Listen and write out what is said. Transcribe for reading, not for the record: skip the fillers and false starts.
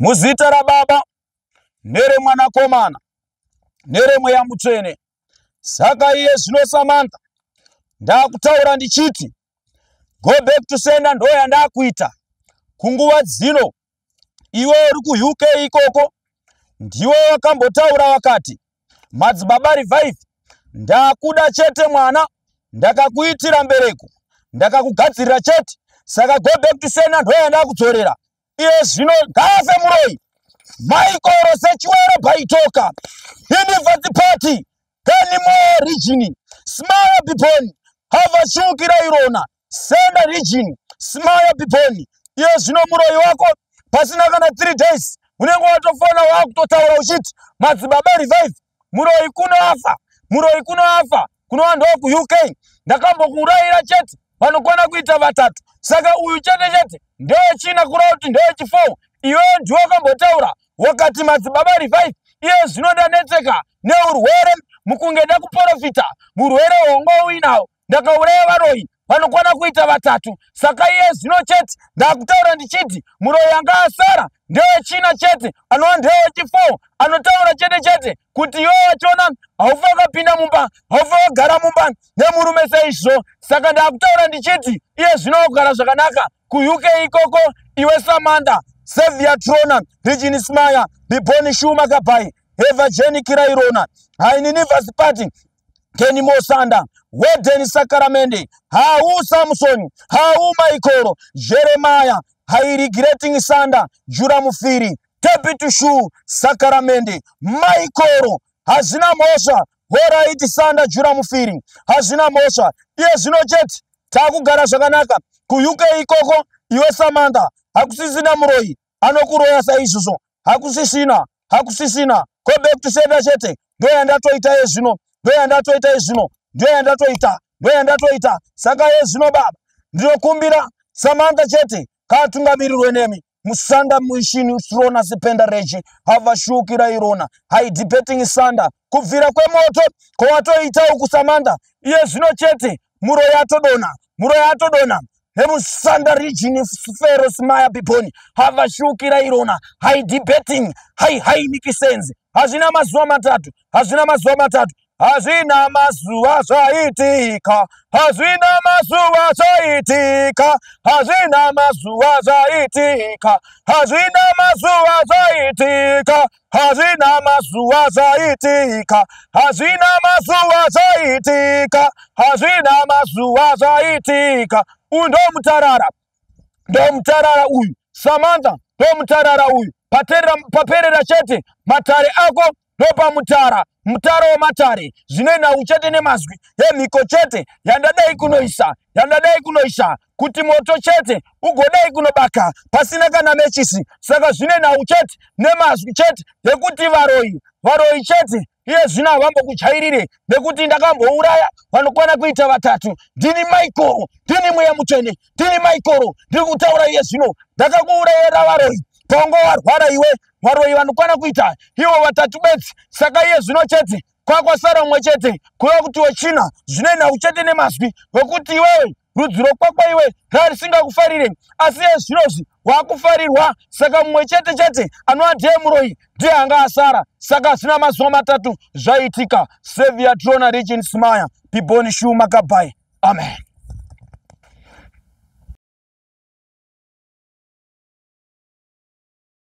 Muzita raBaba neremwanakomana neremweya mutsvene. Saka iye zvino Samantha ndakutaura ndichiti go back to sender ndo yandakuita kunguva dzino. Iwe uri ku UK ikoko ndiwe wakambotaura wakati madzibaba revive ndakuda chete mwana, ndakakuitira mbereko, ndakakugadzirira chete, saka go back to sender ndo yandakudzorera. Iye zvino ngafe muroi Michael sechiwero baitoka University Party Kanimo region Smile Biponi havashukira irona Senda region Smile Biponi. Iye zvino muroi wako pasina kana 3 days unenge watofona wakutotaura uchiti madzibaba revive muroi kunoafa, muroi kunoafa, kuno vanhu ku UK ndakambokurayira chete vanokwana kuita vatatu. Saka uyu chete chete ndewe china kurauti kuti ndewe chifo. Iwe ndiwe wakambotaura wakati madzibaba revive iye zvino ndanetseka neurwere mukunge ndakuprofita murwere hongo uinawo ndakauraya varoi vanokwana kuita vatatu. Saka iye zvino chete ndakutaura ndichiti muroi anga asara ndewe china chete anova ndewe chifo, anotaura chete chete kuti iwe wachona haufa wakapinda mumba, haufa wagara mumba nemurume saizvo. Saka ndakutaura ndichiti iye zvino wagara zvakanaka ku UK ikoko. Iwe Samantha Xavier Trona Region Smile Biponi Shuma Kabai Eva Jenny Kirairona University Party Kenny Mosanda Weden Sakaramende Hau Samson Hau Michael Jeremiah Regretting Sanda Jura Mufiri Tepitu Shu Sakaramende Michael hazina mosha Horaiti Sanda Jura Mufiri hazina mosha. Iye zvino chete takugara zvakanaka ku UK ikoko. Iwe Samantha hakusisina muroi anokuroya saizvozvo, hakusisina go back to sender chete ndo yandatoita ye zvino, ndo yandatoita ye zvino, ndo yandatoita. Saka ye zvino baba ndinokumbira Samantha chete katungamirirwe nemi musanda muishini Trona Sipenda Reji havashukira irona haidipeting sanda kubvira kwemoto kwawatoita uku Samantha. Iye zvino chete muro yatodona Nemusanda region Fero Smile Biponi havashukira irona haidipeting hai mikisenzi. Hazina mazuva matatu, hazina mazuva zvaitika, hazina mazuva zvaitika, hazina mazuva zvaitika, hazina mazuva zvaitika, hazina mazuva zvaitika, hazina mazuva zvaitika, hazina mazuva zvaitika. Uyu ndo mutarara uyu Samantha, ndo mutarara uyu paperera chete matare ako ndo mutaro wamatare zvinoina uchete nemazwi emhiko chete yandadai kunoisa kuti moto chete ugodai kunobaka pasina kana mechisi. Saka zvinoina uchete nemazwi chete yekuti varoi chete iye zvino havambokuchairire nekuti ndakambouraya vanokwana kuita vatatu. Ndini Michael, ndini mweya mutsvene, ndini Michael ndiri kutaura iye zvino ndakakuurayira varoi pongo warwara iwe varoi vanokwana kuita iwo vatatu bedzi. Saka iye zvino chete kwakwasara mumwe chete kuva kuti wechina zvinoina uchete nemazwi wekuti iwewe rudziro kwakwa iwe rarisingakufarire asi iye zvinozvi wakufarirwa. Saka mumwe chete anova ndiye muroi ndiye anga asara. Saka zvina mazuva matatu zvaitika. Xavier Trona Region Smile Biponi Shuma Kabai. Amen.